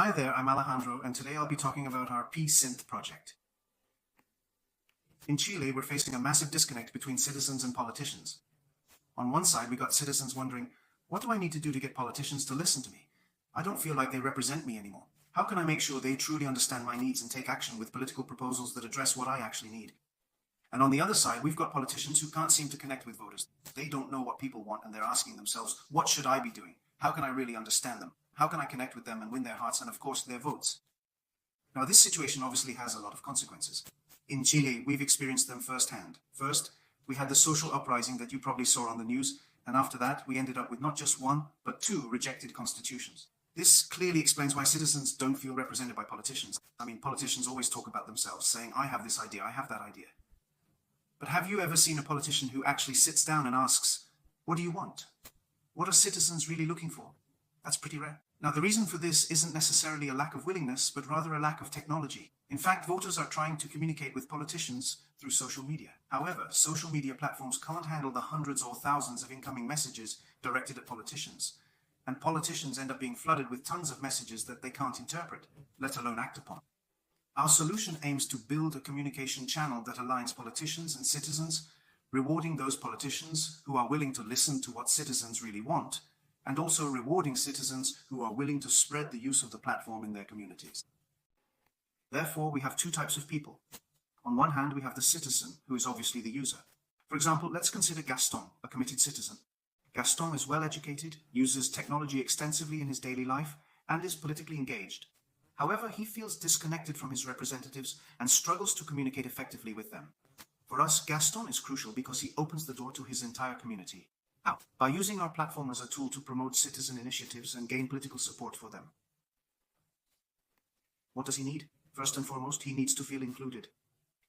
Hi there, I'm Alejandro, and today I'll be talking about our P-Synth project. In Chile, we're facing a massive disconnect between citizens and politicians. On one side, we got citizens wondering, what do I need to do to get politicians to listen to me? I don't feel like they represent me anymore. How can I make sure they truly understand my needs and take action with political proposals that address what I actually need? And on the other side, we've got politicians who can't seem to connect with voters. They don't know what people want, and they're asking themselves, what should I be doing? How can I really understand them? How can I connect with them and win their hearts and, of course, their votes? Now, this situation obviously has a lot of consequences. In Chile, we've experienced them firsthand. First, we had the social uprising that you probably saw on the news, and after that, we ended up with not just one, but two rejected constitutions. This clearly explains why citizens don't feel represented by politicians. I mean, politicians always talk about themselves, saying, I have this idea, I have that idea. But have you ever seen a politician who actually sits down and asks, what do you want? What are citizens really looking for? That's pretty rare. Now, the reason for this isn't necessarily a lack of willingness, but rather a lack of technology. In fact, voters are trying to communicate with politicians through social media. However, social media platforms can't handle the hundreds or thousands of incoming messages directed at politicians. And politicians end up being flooded with tons of messages that they can't interpret, let alone act upon. Our solution aims to build a communication channel that aligns politicians and citizens, rewarding those politicians who are willing to listen to what citizens really want, and also rewarding citizens who are willing to spread the use of the platform in their communities. Therefore, we have two types of people. On one hand, we have the citizen, who is obviously the user. For example, let's consider Gaston, a committed citizen. Gaston is well educated, uses technology extensively in his daily life, and is politically engaged. However, he feels disconnected from his representatives and struggles to communicate effectively with them. For us, Gaston is crucial because he opens the door to his entire community. How? By using our platform as a tool to promote citizen initiatives and gain political support for them. What does he need? First and foremost, he needs to feel included.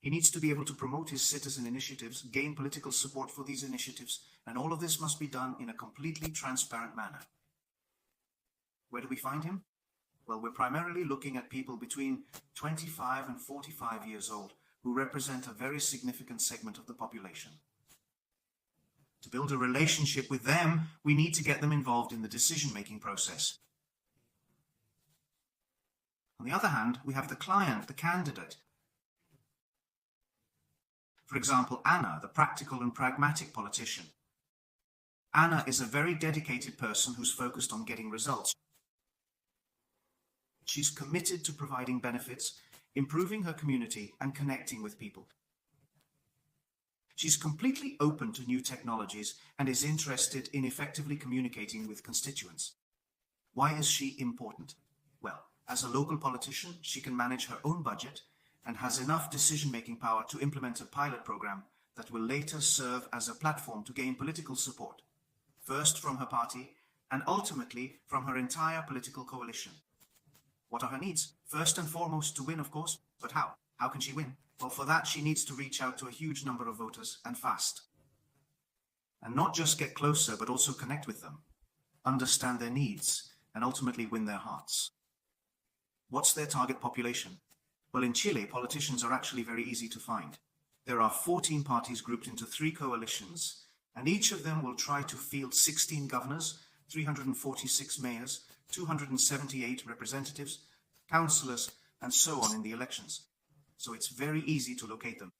He needs to be able to promote his citizen initiatives, gain political support for these initiatives, and all of this must be done in a completely transparent manner. Where do we find him? Well, we're primarily looking at people between 25 and 45 years old who represent a very significant segment of the population. To build a relationship with them, we need to get them involved in the decision-making process. On the other hand, we have the client, the candidate. For example, Anna, the practical and pragmatic politician. Anna is a very dedicated person who's focused on getting results. She's committed to providing benefits, improving her community, and connecting with people. She's completely open to new technologies and is interested in effectively communicating with constituents. Why is she important? Well, as a local politician, she can manage her own budget and has enough decision-making power to implement a pilot program that will later serve as a platform to gain political support, first from her party and ultimately from her entire political coalition. What are her needs? First and foremost, to win, of course. But how? How can she win? Well, for that, she needs to reach out to a huge number of voters, and fast. And not just get closer, but also connect with them, understand their needs, and ultimately win their hearts. What's their target population? Well, in Chile, politicians are actually very easy to find. There are 14 parties grouped into 3 coalitions, and each of them will try to field 16 governors, 346 mayors, 278 representatives, councillors, and so on in the elections. So it's very easy to locate them.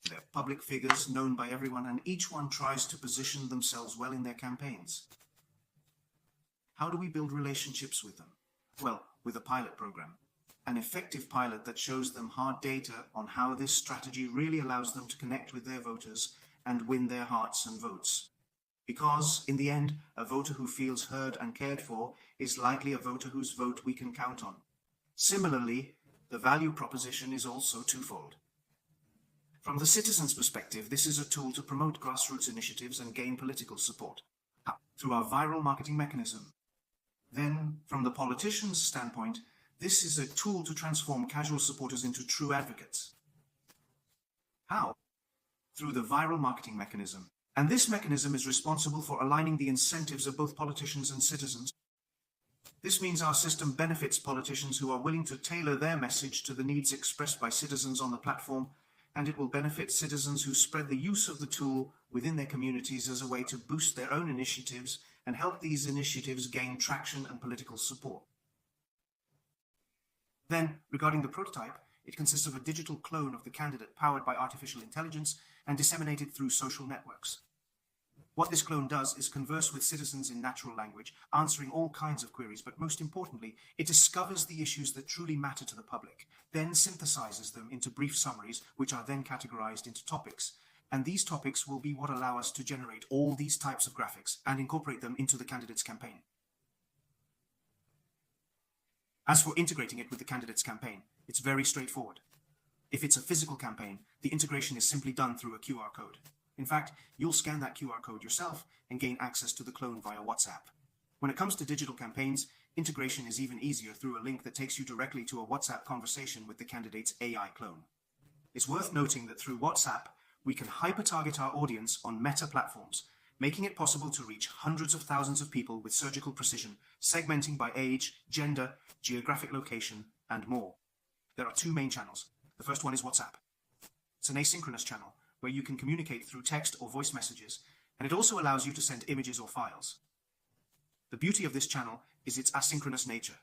They're public figures known by everyone, and each one tries to position themselves well in their campaigns. How do we build relationships with them? Well, with a pilot program. An effective pilot that shows them hard data on how this strategy really allows them to connect with their voters and win their hearts and votes. Because, in the end, a voter who feels heard and cared for is likely a voter whose vote we can count on. Similarly, the value proposition is also twofold. From the citizen's perspective, this is a tool to promote grassroots initiatives and gain political support. How? Through our viral marketing mechanism. Then, from the politician's standpoint, this is a tool to transform casual supporters into true advocates. How? Through the viral marketing mechanism. And this mechanism is responsible for aligning the incentives of both politicians and citizens. This means our system benefits politicians who are willing to tailor their message to the needs expressed by citizens on the platform, and it will benefit citizens who spread the use of the tool within their communities as a way to boost their own initiatives and help these initiatives gain traction and political support. Then, regarding the prototype, it consists of a digital clone of the candidate powered by artificial intelligence and disseminated through social networks. What this clone does is converse with citizens in natural language, answering all kinds of queries, but most importantly, it discovers the issues that truly matter to the public, then synthesizes them into brief summaries, which are then categorized into topics. And these topics will be what allow us to generate all these types of graphics and incorporate them into the candidate's campaign. As for integrating it with the candidate's campaign, it's very straightforward. If it's a physical campaign, the integration is simply done through a QR code. In fact, you'll scan that QR code yourself and gain access to the clone via WhatsApp. When it comes to digital campaigns, integration is even easier through a link that takes you directly to a WhatsApp conversation with the candidate's AI clone. It's worth noting that through WhatsApp, we can hyper-target our audience on meta platforms, making it possible to reach hundreds of thousands of people with surgical precision, segmenting by age, gender, geographic location, and more. There are two main channels. The first one is WhatsApp. It's an asynchronous channel where you can communicate through text or voice messages, and it also allows you to send images or files. The beauty of this channel is its asynchronous nature.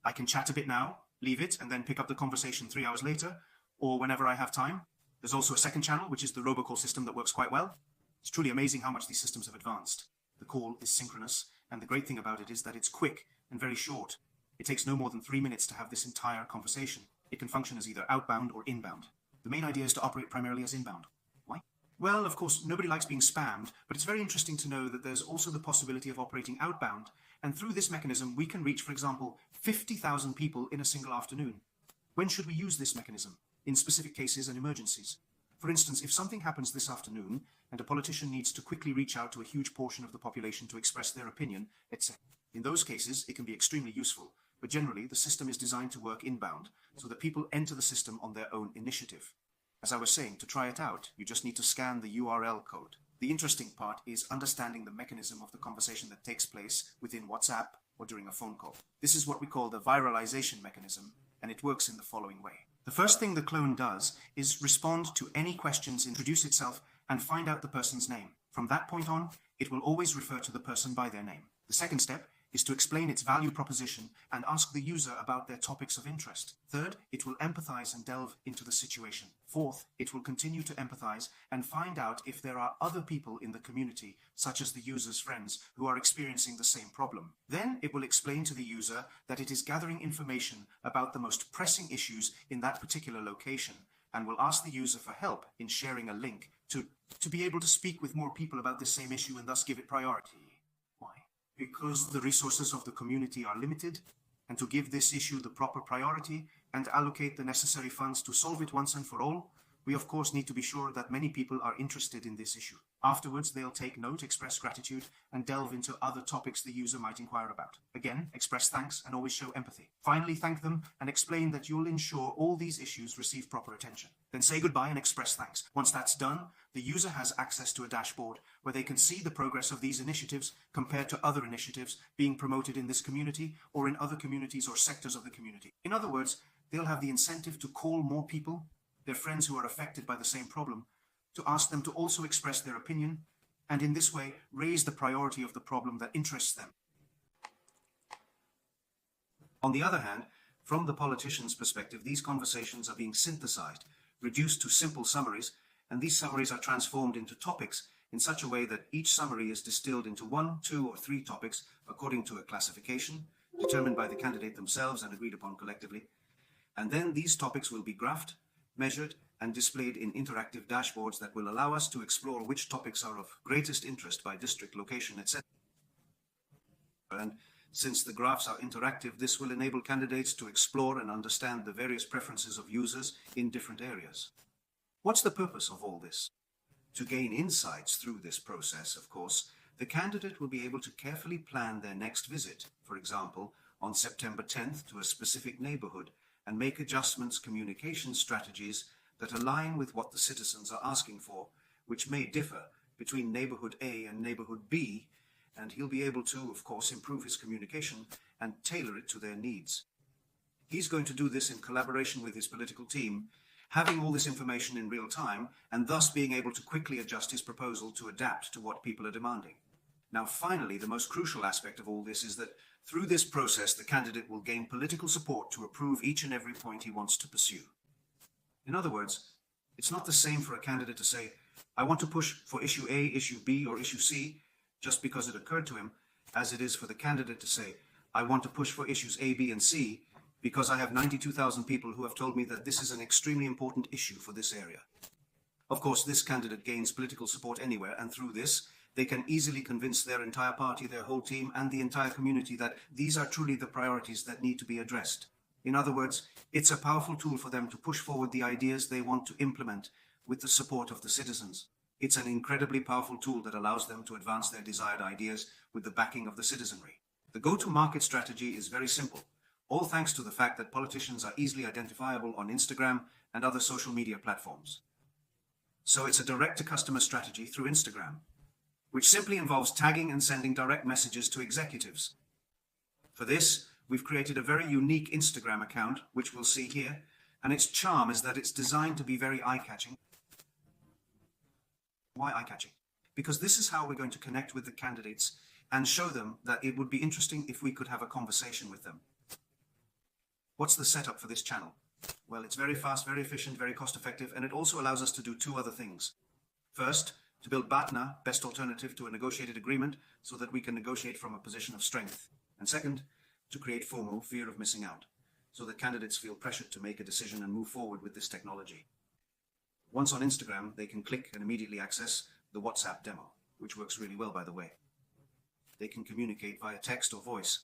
I can chat a bit now, leave it, and then pick up the conversation 3 hours later, or whenever I have time. There's also a second channel, which is the robocall system that works quite well. It's truly amazing how much these systems have advanced. The call is synchronous, and the great thing about it is that it's quick and very short. It takes no more than 3 minutes to have this entire conversation. It can function as either outbound or inbound. The main idea is to operate primarily as inbound. Why? Well, of course, nobody likes being spammed, but it's very interesting to know that there's also the possibility of operating outbound, and through this mechanism, we can reach, for example, 50,000 people in a single afternoon. When should we use this mechanism? In specific cases and emergencies. For instance, if something happens this afternoon, and a politician needs to quickly reach out to a huge portion of the population to express their opinion, etc. In those cases, it can be extremely useful, but generally, the system is designed to work inbound, so that people enter the system on their own initiative. As I was saying, to try it out, you just need to scan the URL code. The interesting part is understanding the mechanism of the conversation that takes place within WhatsApp or during a phone call. This is what we call the viralization mechanism, and it works in the following way. The first thing the clone does is respond to any questions, introduce itself, and find out the person's name. From that point on, it will always refer to the person by their name. The second step is to explain its value proposition and ask the user about their topics of interest. Third, it will empathize and delve into the situation. Fourth, it will continue to empathize and find out if there are other people in the community, such as the user's friends, who are experiencing the same problem. Then it will explain to the user that it is gathering information about the most pressing issues in that particular location, and will ask the user for help in sharing a link to be able to speak with more people about the same issue and thus give it priority. Why? Because the resources of the community are limited, and to give this issue the proper priority and allocate the necessary funds to solve it once and for all, we of course need to be sure that many people are interested in this issue. Afterwards, they'll take note, express gratitude, and delve into other topics the user might inquire about. Again, express thanks and always show empathy. Finally, thank them and explain that you'll ensure all these issues receive proper attention. Then say goodbye and express thanks. Once that's done, the user has access to a dashboard where they can see the progress of these initiatives compared to other initiatives being promoted in this community or in other communities or sectors of the community. In other words, they'll have the incentive to call more people, their friends who are affected by the same problem, to ask them to also express their opinion, and in this way raise the priority of the problem that interests them. On the other hand, from the politician's perspective, these conversations are being synthesized, reduced to simple summaries, and these summaries are transformed into topics in such a way that each summary is distilled into 1, 2, or 3 topics according to a classification determined by the candidate themselves and agreed upon collectively. And then these topics will be graphed, measured, and displayed in interactive dashboards that will allow us to explore which topics are of greatest interest by district, location, etc. And since the graphs are interactive, this will enable candidates to explore and understand the various preferences of users in different areas. What's the purpose of all this? To gain insights through this process, of course, the candidate will be able to carefully plan their next visit, for example, on September 10th to a specific neighborhood, and make adjustments, communication strategies that align with what the citizens are asking for, which may differ between neighborhood A and neighborhood B, and he'll be able to, of course, improve his communication and tailor it to their needs. He's going to do this in collaboration with his political team, having all this information in real time, and thus being able to quickly adjust his proposal to adapt to what people are demanding. Now, finally, the most crucial aspect of all this is that through this process, the candidate will gain political support to approve each and every point he wants to pursue. In other words, it's not the same for a candidate to say, I want to push for issue A, issue B, or issue C, just because it occurred to him, as it is for the candidate to say, I want to push for issues A, B, and C, because I have 92,000 people who have told me that this is an extremely important issue for this area. Of course, this candidate gains political support anywhere, and through this, they can easily convince their entire party, their whole team, and the entire community that these are truly the priorities that need to be addressed. In other words, it's a powerful tool for them to push forward the ideas they want to implement with the support of the citizens. It's an incredibly powerful tool that allows them to advance their desired ideas with the backing of the citizenry. The go-to-market strategy is very simple, all thanks to the fact that politicians are easily identifiable on Instagram and other social media platforms. So it's a direct-to-customer strategy through Instagram, which simply involves tagging and sending direct messages to executives. For this, we've created a very unique Instagram account, which we'll see here, and its charm is that it's designed to be very eye-catching. Why eye-catching? Because this is how we're going to connect with the candidates and show them that it would be interesting if we could have a conversation with them. What's the setup for this channel? Well, it's very fast, very efficient, very cost-effective, and it also allows us to do two other things. First, to build BATNA, best alternative to a negotiated agreement, so that we can negotiate from a position of strength. And second, to create FOMO, fear of missing out, so that candidates feel pressured to make a decision and move forward with this technology. Once on Instagram, they can click and immediately access the WhatsApp demo, which works really well, by the way. They can communicate via text or voice.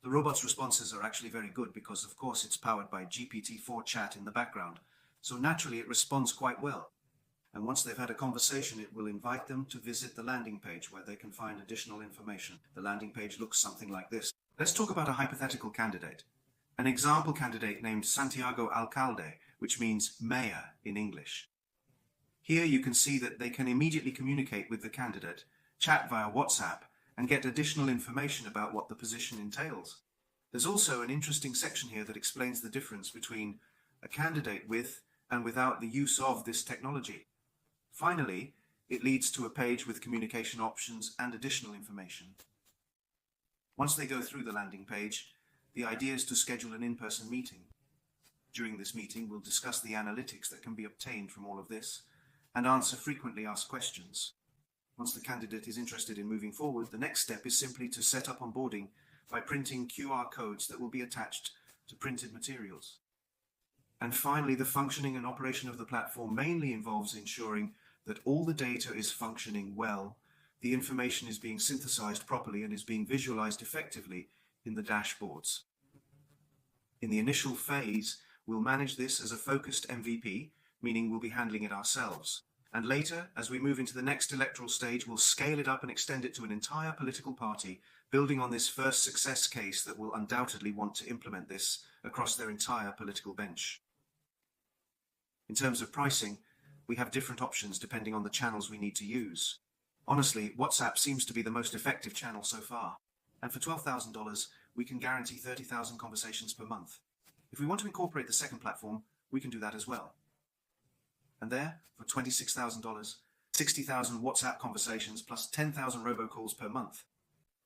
The robot's responses are actually very good because, of course, it's powered by GPT-4 chat in the background, so naturally it responds quite well. And once they've had a conversation, it will invite them to visit the landing page where they can find additional information. The landing page looks something like this. Let's talk about a hypothetical candidate. An example candidate named Santiago Alcalde, which means mayor in English. Here you can see that they can immediately communicate with the candidate, chat via WhatsApp, and get additional information about what the position entails. There's also an interesting section here that explains the difference between a candidate with and without the use of this technology. Finally, it leads to a page with communication options and additional information. Once they go through the landing page, the idea is to schedule an in-person meeting. During this meeting, we'll discuss the analytics that can be obtained from all of this and answer frequently asked questions. Once the candidate is interested in moving forward, the next step is simply to set up onboarding by printing QR codes that will be attached to printed materials. And finally, the functioning and operation of the platform mainly involves ensuring that all the data is functioning well, the information is being synthesized properly and is being visualized effectively in the dashboards. In the initial phase, we'll manage this as a focused MVP, meaning we'll be handling it ourselves. And later, as we move into the next electoral stage, we'll scale it up and extend it to an entire political party, building on this first success case that will undoubtedly want to implement this across their entire political bench. In terms of pricing, we have different options depending on the channels we need to use. Honestly, WhatsApp seems to be the most effective channel so far, and for $12,000, we can guarantee 30,000 conversations per month. If we want to incorporate the second platform, we can do that as well. And there, for $26,000, 60,000 WhatsApp conversations plus 10,000 robocalls per month,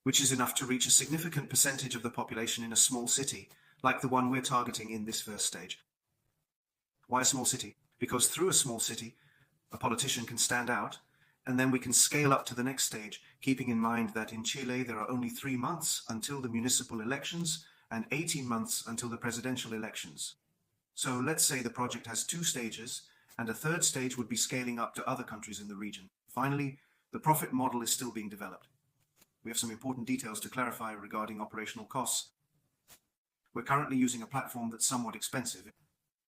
which is enough to reach a significant percentage of the population in a small city, like the one we're targeting in this first stage. Why a small city? Because through a small city, a politician can stand out, and then we can scale up to the next stage, keeping in mind that in Chile there are only 3 months until the municipal elections and 18 months until the presidential elections. So let's say the project has 2 stages, and a third stage would be scaling up to other countries in the region. Finally, the profit model is still being developed. We have some important details to clarify regarding operational costs. We're currently using a platform that's somewhat expensive.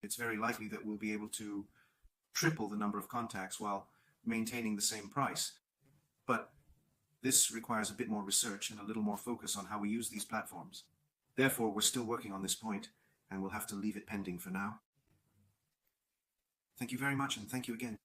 It's very likely that we'll be able to triple the number of contacts while maintaining the same price. But this requires a bit more research and a little more focus on how we use these platforms. Therefore, we're still working on this point, and we'll have to leave it pending for now. Thank you very much, and thank you again.